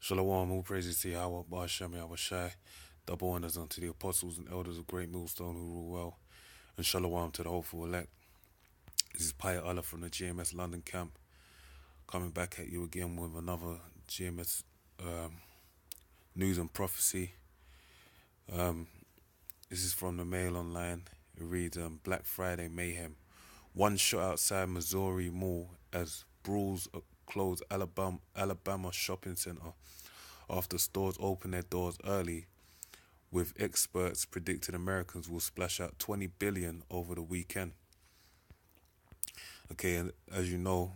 Shalom, all praises to Yahweh, Ba'ashem, Yahweh Shai. Double honors unto the apostles and elders of GreatMillStone who rule well. And shalom to the hopeful elect. This is Paya Allah from the GMS London camp, coming back at you again with another GMS news and prophecy. This is from the Mail Online. It reads, Black Friday mayhem. One shot outside Missouri Mall as brawls close Alabama shopping center after stores open their doors early, with experts predicting Americans will splash out $20 billion over the weekend. Okay, and as you know,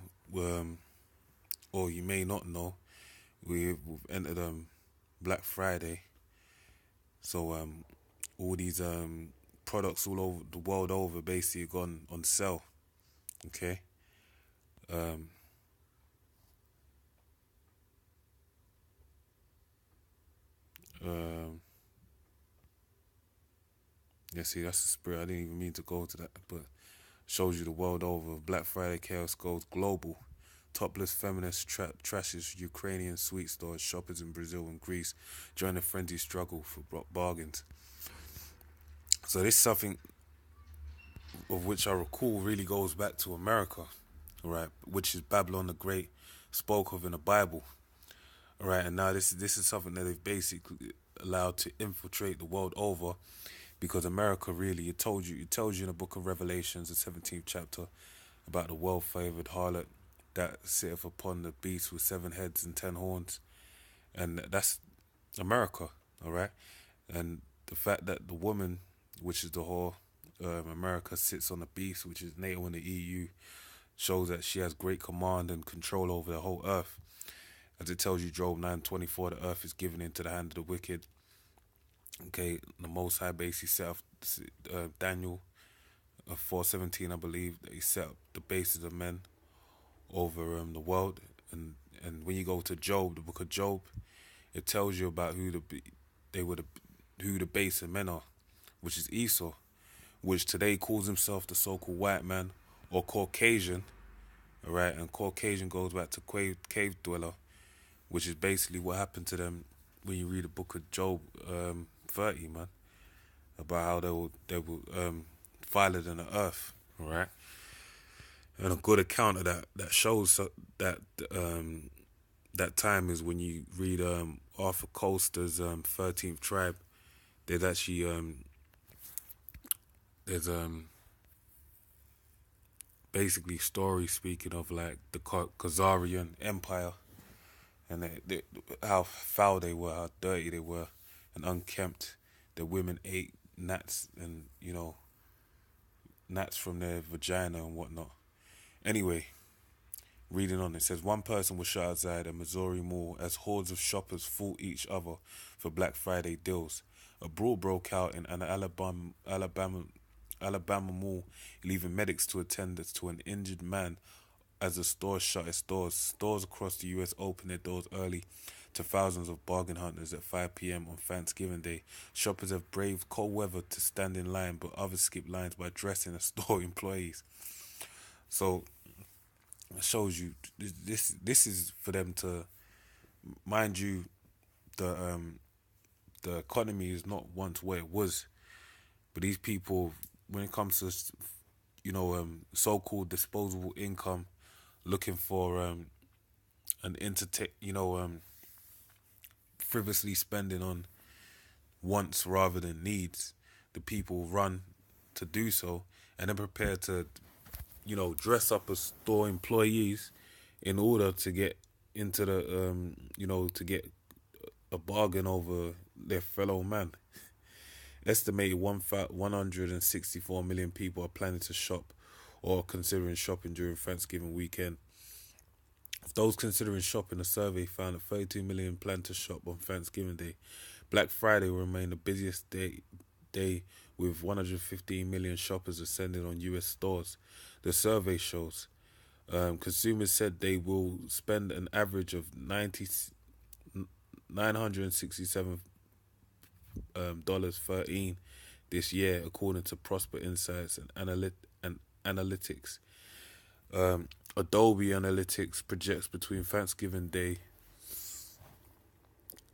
or you may not know, we've entered Black Friday. So all these products all over the world over basically gone on sale. Okay. Yeah, see, that's the spirit. I didn't even mean to go to that, but shows you the world over. Black Friday chaos goes global. Topless feminist trashes Ukrainian sweet stores. Shoppers in Brazil and Greece join a frenzied struggle for bargains. So this is something of which I recall really goes back to America, right? Which is Babylon the Great spoke of in the Bible, right? And now this is something that they've basically allowed to infiltrate the world over, because America really, it tells you in the book of Revelations, the 17th chapter, about the well-favored harlot that sitteth upon the beast with 7 heads and 10 horns, and that's America, all right? And the fact that the woman, which is the whore, America, sits on the beast, which is NATO and the EU, shows that she has great command and control over the whole earth. As it tells you, Job 9:24, the earth is given into the hand of the wicked. Okay, the Most High basically set up Daniel 4:17, I believe, that he set up the bases of men over the world. And when you go to Job, the book of Job, it tells you about who the base of men are, which is Esau, which today calls himself the so-called white man or Caucasian, all right? And Caucasian goes back to cave dweller, which is basically what happened to them when you read the book of Job 30, man, about how they were viler than the earth, all right? And a good account of that shows that that time is when you read Arthur Coaster's 13th Tribe. There's actually there's basically stories speaking of like the Khazarian Empire, and how foul they were, how dirty they were, and unkempt. The women ate gnats and gnats from their vagina and whatnot. Anyway, reading on, it says one person was shot outside a Missouri mall as hordes of shoppers fought each other for Black Friday deals. A brawl broke out in an Alabama mall, leaving medics to attend to an injured man as the store shut its doors. Stores across the U.S. opened their doors early to thousands of bargain hunters at 5 p.m. on Thanksgiving Day. Shoppers have braved cold weather to stand in line, but others skip lines by dressing as store employees. So it shows you this is for them to, mind you, the economy is not once where it was, but these people, when it comes to so-called disposable income, looking for frivolously spending on wants rather than needs, the people run to do so, and they're prepared to dress up as store employees in order to get into the to get a bargain over their fellow man. Estimated 164 million people are planning to shop or considering shopping during Thanksgiving weekend. Of those considering shopping, a survey found that 32 million plan to shop on Thanksgiving Day. Black Friday will remain the busiest day with 115 million shoppers ascending on U.S. stores. The survey shows consumers said they will spend an average of $967.13 this year, according to Prosper Insights and Analytics. Adobe Analytics projects between Thanksgiving Day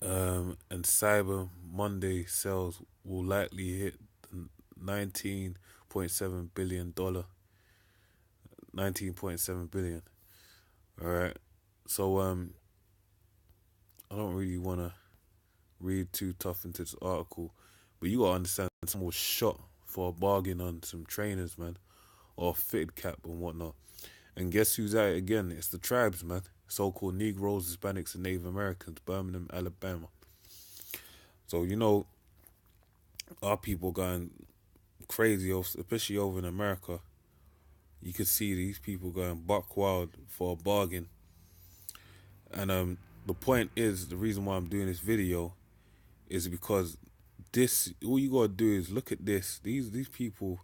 And Cyber Monday sales will likely hit the $19.7 billion. $19.7 billion. All right. So I don't really want to read too tough into this article, but you gotta understand someone was shot for a bargain on some trainers, man, or a fitted cap and whatnot. And guess who's at it again? It's the tribes, man. So-called Negroes, Hispanics, and Native Americans, Birmingham, Alabama. So, you know, our people going crazy, especially over in America. You could see these people going buck wild for a bargain. And the point is, the reason why I'm doing this video is because this, all you gotta do is look at this. These people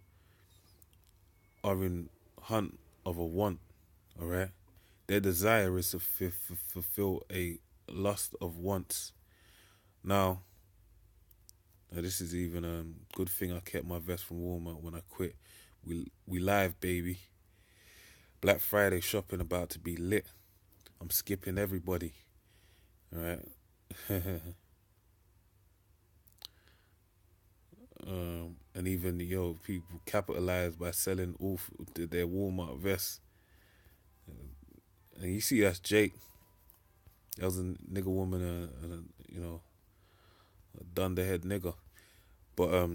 are in hunt of a want, all right? Their desire is to fulfill a lust of wants. Now this is even a good thing I kept my vest from Walmart when I quit. We live, baby. Black Friday shopping about to be lit. I'm skipping everybody, all right? And even people capitalize by selling all their Walmart vests. And you see, that's Jake. That was a nigga woman, a dunderhead nigga. But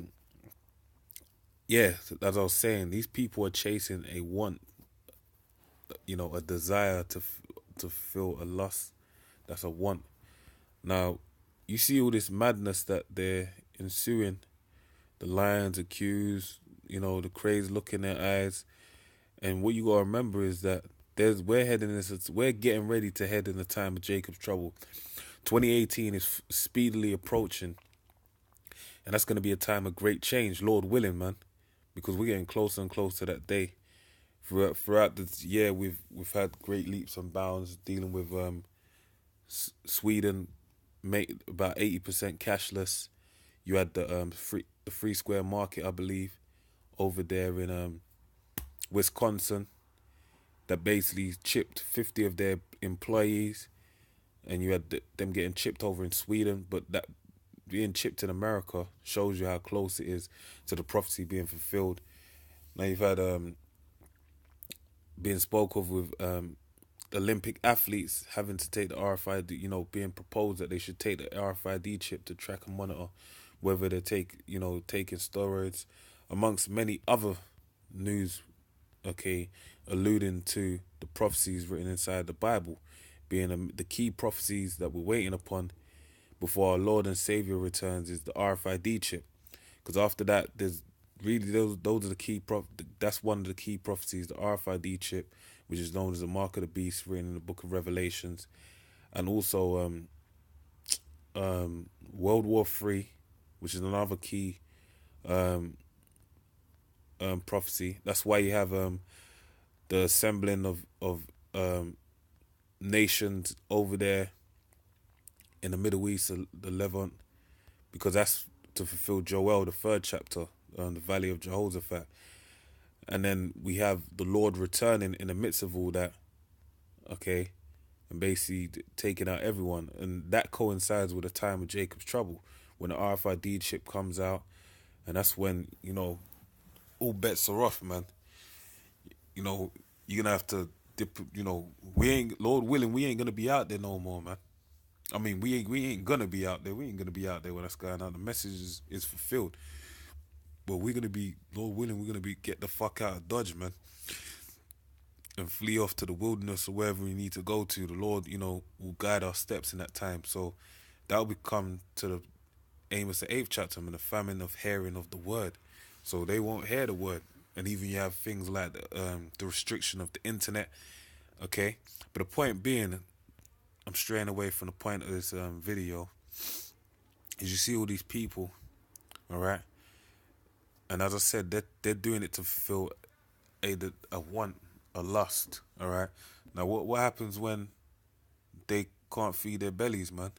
yeah, as I was saying, these people are chasing a want, a desire to fulfill a lust. That's a want. Now, you see all this madness that they're ensuing. The lions accused, the crazy look in their eyes. And what you gotta remember is that we're getting ready to head in the time of Jacob's trouble. 2018 is speedily approaching. And that's gonna be a time of great change, Lord willing, man. Because we're getting closer and closer to that day. Throughout this year, we've had great leaps and bounds dealing with Sweden, made about 80% cashless. You had the free square market, I believe, over there in Wisconsin, that basically chipped 50 of their employees, and you had them getting chipped over in Sweden. But that being chipped in America shows you how close it is to the prophecy being fulfilled. Now you've had being spoke of with Olympic athletes having to take the RFID, being proposed that they should take the RFID chip to track and monitor whether they taking steroids, amongst many other news, alluding to the prophecies written inside the Bible, being the key prophecies that we're waiting upon before our Lord and Savior returns is the RFID chip. Because after that, there's really those are the key that's one of the key prophecies, the RFID chip, which is known as the mark of the beast, written in the book of Revelations, and also World War III, which is another key prophecy. That's why you have the assembling of nations over there in the Middle East, the Levant, because that's to fulfill Joel, the 3rd chapter, the Valley of Jehoshaphat. And then we have the Lord returning in the midst of all that, and basically taking out everyone. And that coincides with the time of Jacob's trouble, when the RFID chip comes out, and that's when, all bets are off, man. You're gonna have to dip, Lord willing, we ain't gonna be out there no more, man. I mean, we ain't gonna be out there. We ain't gonna be out there when that's going on. The message is fulfilled. But we're gonna be, Lord willing, we're gonna get the fuck out of Dodge, man, and flee off to the wilderness or wherever we need to go to. The Lord, will guide our steps in that time. So that will become to the Amos the 8th chapter, and the famine of hearing of the word. So they won't hear the word. And even you have things like the restriction of the internet. But the point being, I'm straying away from the point of this video, is you see all these people, all right? And as I said, they're doing it to fulfill a want, a lust, all right? Now, what happens when they can't feed their bellies, man?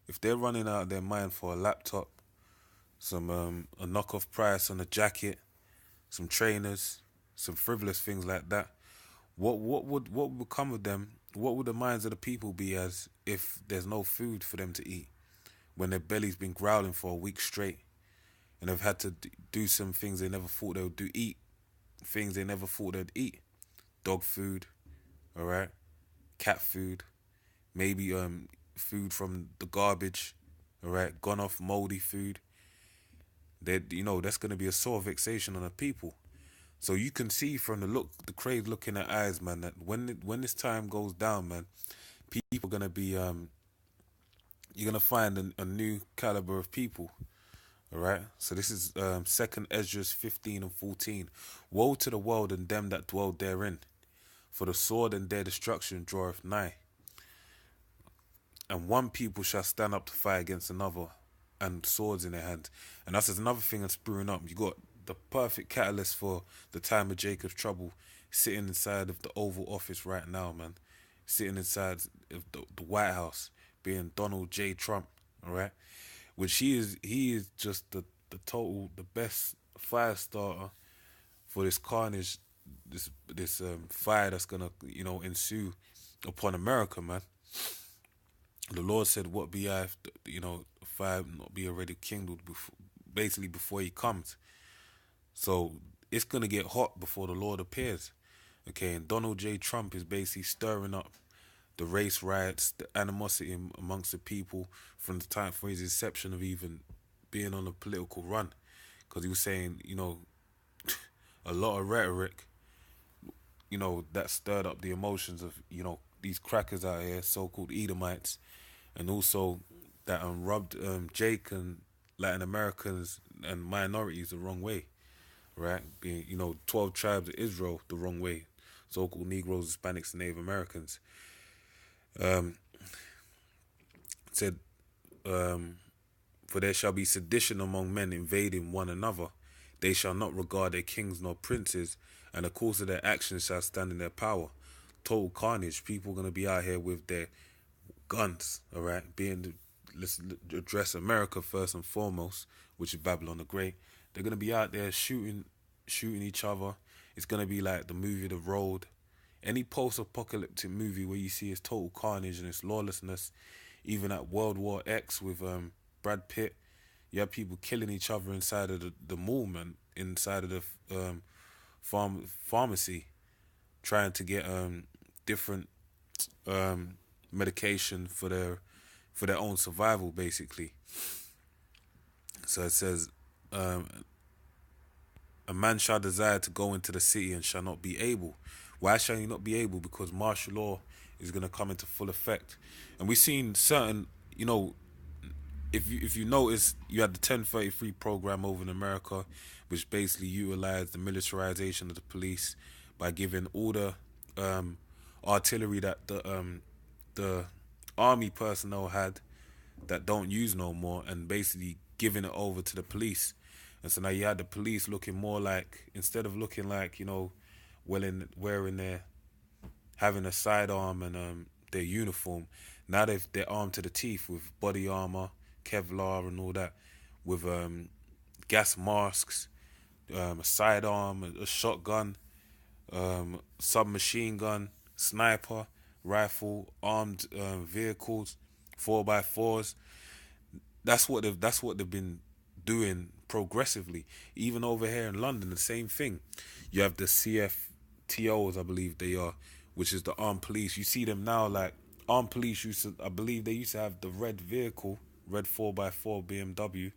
If they're running out of their mind for a laptop, some a knockoff price on a jacket, some trainers, some frivolous things like that, what would become of them? What would the minds of the people be as if there's no food for them to eat? when their belly's been growling for a week straight, and they've had to do some things they never thought they would do, eat things they never thought they'd eat. Dog food, all right, cat food, maybe food from the garbage, all right, gone off moldy food. That, you know, that's gonna be a sore vexation on the people. So you can see from the crazed look in their eyes, man, that when this time goes down, man, people are gonna be you're gonna find a new caliber of people. All right. So this is 2nd Esdras 15:14. Woe to the world and them that dwell therein, for the sword and their destruction draweth nigh. And one people shall stand up to fight against another, and swords in their hands. And that's another thing that's brewing up. You got the perfect catalyst for the time of Jacob's trouble sitting inside of the Oval Office right now, man. Sitting inside of the White House, being Donald J. Trump, all right? Which he is just the best fire starter for this carnage, this fire that's gonna, you know, ensue upon America, man. The Lord said, "What be I, you know, fire not be already kindled before he comes." So it's gonna get hot before the Lord appears, okay? And Donald J. Trump is basically stirring up the race riots, the animosity amongst the people from the time for his inception of even being on a political run, because he was saying, you know, a lot of rhetoric, you know, that stirred up the emotions of, you know, these crackers out here, so-called Edomites, and also that rubbed Jake and Latin Americans and minorities the wrong way, right? Being, you know, 12 tribes of Israel the wrong way, so-called Negroes, Hispanics, and Native Americans. Said, for there shall be sedition among men invading one another. They shall not regard their kings nor princes, and the course of their actions shall stand in their power. Total carnage. People are going to be out here with their guns, all right? Let's address America first and foremost, which is Babylon the Great. They're going to be out there shooting each other. It's going to be like the movie The Road. Any post-apocalyptic movie where you see it's total carnage and it's lawlessness, even at World War X with Brad Pitt, you have people killing each other inside of the mall, man, inside of the pharmacy, trying to get different medication for their own survival, basically. So it says, a man shall desire to go into the city and shall not be able. Why shall you not be able? Because martial law is going to come into full effect. And we've seen certain, you know, if you notice, you had the 1033 program over in America, which basically utilized the militarization of the police by giving all the artillery that the army personnel had that don't use no more, and basically giving it over to the police. And so now you had the police looking more like, instead of looking like, you know, wearing having a sidearm and their uniform, now they're armed to the teeth with body armor, Kevlar and all that, with gas masks, a sidearm, a shotgun, submachine gun, sniper, rifle, armed vehicles, 4x4s. That's what they've been doing progressively. Even over here in London, the same thing. You have the CFTOs, I believe they are, which is the armed police. You see them now, like armed police I believe they used to have the red vehicle, red 4x4 BMW,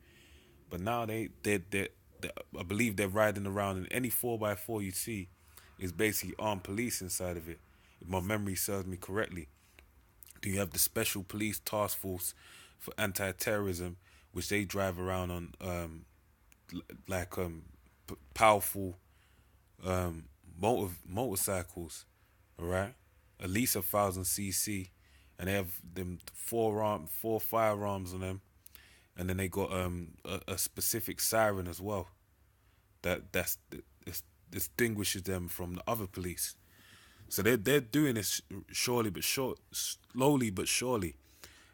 but now they I believe they're riding around, and any 4x4 you see is basically armed police inside of it, if my memory serves me correctly. Do you have the Special Police Task Force for Anti-Terrorism, which they drive around on powerful motorcycles, all right, at least 1,000 cc, and they have them four firearms on them, and then they got a specific siren as well that distinguishes them from the other police. So they're doing this slowly but surely,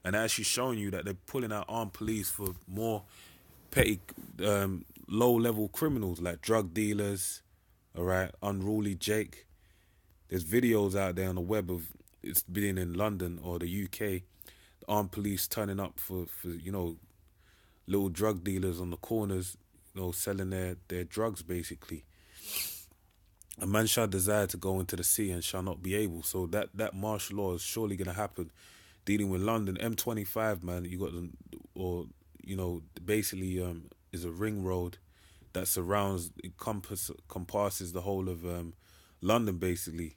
and actually showing you that they're pulling out armed police for more petty, low-level criminals like drug dealers, all right, unruly Jake. There's videos out there on the web of it's been in London or the UK armed police turning up for little drug dealers on the corners, selling their drugs basically. A man shall desire to go into the sea and shall not be able. So that martial law is surely going to happen. Dealing with London, M25, man, you got basically is a ring road that surrounds, compasses the whole of London basically.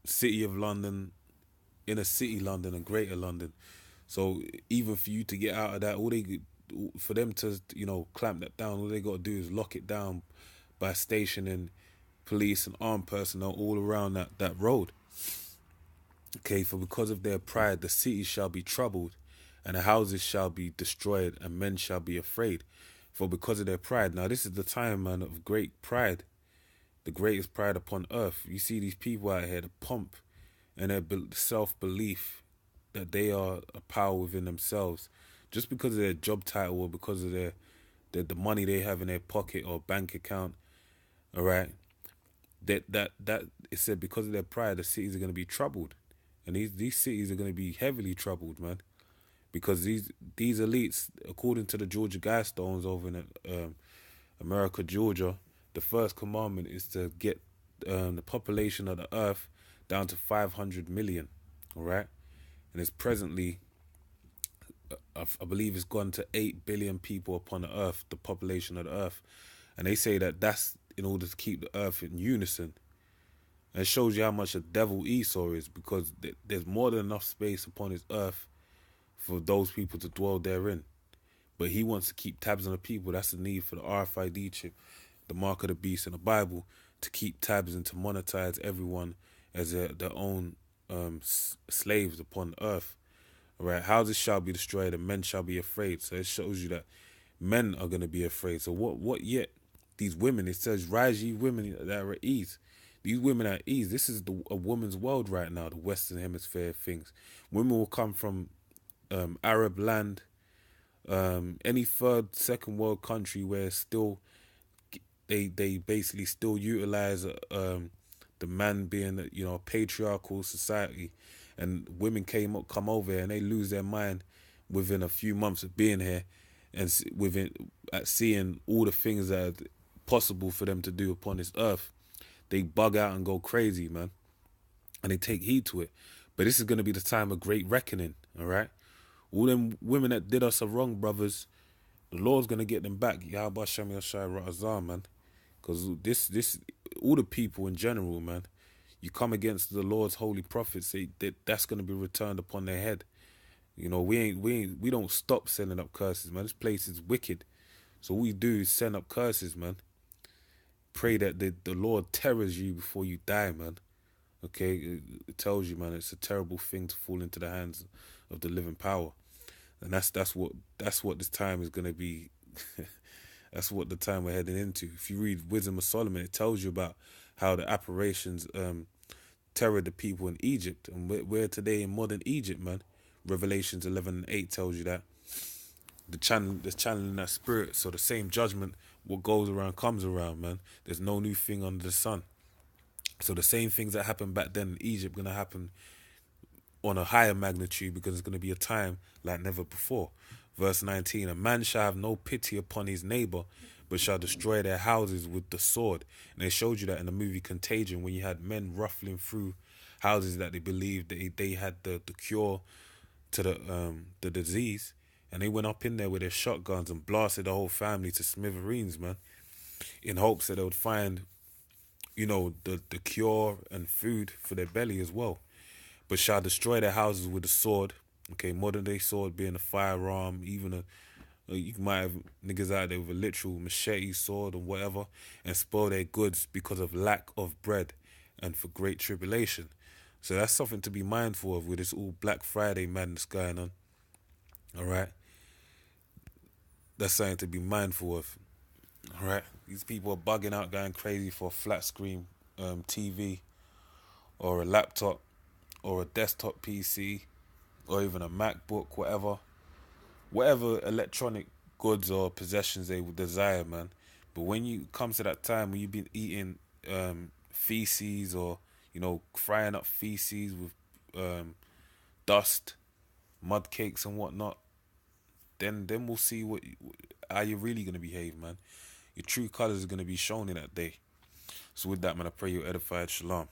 City of London, inner city London, and greater London. So even for you to get out of that, for them to clamp that down, all they got to do is lock it down by stationing police and armed personnel all around that road. Okay, for because of their pride, the city shall be troubled, and the houses shall be destroyed, and men shall be afraid. For because of their pride. Now this is the time, man, of great pride, the greatest pride upon earth. You see these people out here, the pomp and their self-belief that they are a power within themselves, just because of their job title or because of the money they have in their pocket or bank account. All right, that it said because of their pride, the cities are going to be troubled, and these cities are going to be heavily troubled, man, because these elites, according to the Georgia Guidestones over in America, Georgia, the first commandment is to get the population of the earth down to 500 million. All right, and it's presently, I believe it's gone to 8 billion people upon the earth, the population of the earth. And they say that that's in order to keep the earth in unison. And it shows you how much a devil Esau is, because there's more than enough space upon his earth for those people to dwell therein. But he wants to keep tabs on the people. That's the need for the RFID chip, the mark of the beast in the Bible, to keep tabs and to monetize everyone as their own slaves upon the earth. All right, houses shall be destroyed and men shall be afraid. So it shows you that men are going to be afraid. So what yet? These women, it says, rise ye women that are at ease. These women are at ease. This is a woman's world right now, the Western Hemisphere things. Women will come from Arab land, any third, second world country where still they basically still utilize the man being a patriarchal society, and women come over here and they lose their mind within a few months of being here, and at seeing all the things that are possible for them to do upon this earth. They bug out and go crazy, man, and they take heed to it. But this is going to be the time of great reckoning. All right, all them women that did us a wrong, brothers, the Lord's going to get them back. Yahweh Shem Yashai Ra'azah, man. Because this all the people in general, man, you come against the Lord's holy prophets, that's going to be returned upon their head. We don't stop sending up curses, man. This place is wicked. So all we do is send up curses, man. Pray that the Lord terrors you before you die, man. Okay, it tells you, man, it's a terrible thing to fall into the hands of the living power, and that's what this time is going to be. That's what the time we're heading into. If you read Wisdom of Solomon, it tells you about how the apparitions terrored the people in Egypt, and we're today in modern Egypt, man. Revelations 11:8 tells you that the channeling that spirit. So the same judgment, what goes around comes around, man. There's no new thing under the sun. So the same things that happened back then in Egypt going to happen on a higher magnitude, because it's going to be a time like never before. Verse 19, a man shall have no pity upon his neighbor, but shall destroy their houses with the sword. And they showed you that in the movie Contagion, when you had men ruffling through houses that they believed they had the cure to the disease, and they went up in there with their shotguns and blasted the whole family to smithereens, man, in hopes that they would find, the cure and food for their belly as well. But shall destroy their houses with the sword. Okay, modern day sword being a firearm, even you might have niggas out there with a literal machete, sword, or whatever, and spoil their goods because of lack of bread and for great tribulation. So that's something to be mindful of with this all Black Friday madness going on. All right, that's something to be mindful of. All right, these people are bugging out, going crazy for a flat screen TV or a laptop or a desktop PC or even a MacBook, whatever electronic goods or possessions they would desire, man. But when you come to that time when you've been eating feces or frying up feces with dust, mud cakes and whatnot, then we'll see how you're really going to behave, man. Your true colours are going to be shown in that day. So with that, man, I pray you're edified. Shalom.